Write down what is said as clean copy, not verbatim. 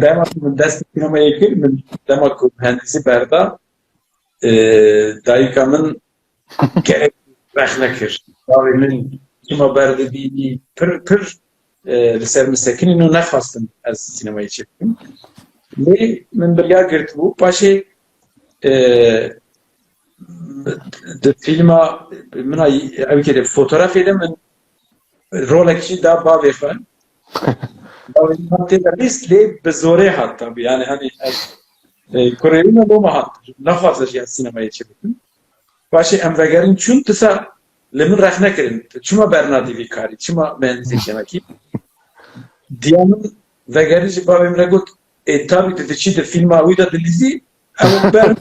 dema min dest sinemaya kir min dema ku mühendisi berda dayika min gerek rexne kir. Bavê min çima berdibî pir li ser min sekinîn û nexwastin ez sînemayê çêbikim. Lê min biryar girtibû paşê di filma mina ew kêre fotoğrafê de min rolekî da bavê xwe. Bavê min tê de bîst lê bi zorê hat tabii. Yani hani ez kurêrîna boma hat. Nexwazir jî ez sînemayê çêbikim. Paşê em vegerin çûn disa li min rex nekirin. Çima bernadî vî karî? Çima mühendisê çenekî? Diya min vegerî ji bavê min re got tabii tu diçî di filma wî de dilîzî ew ber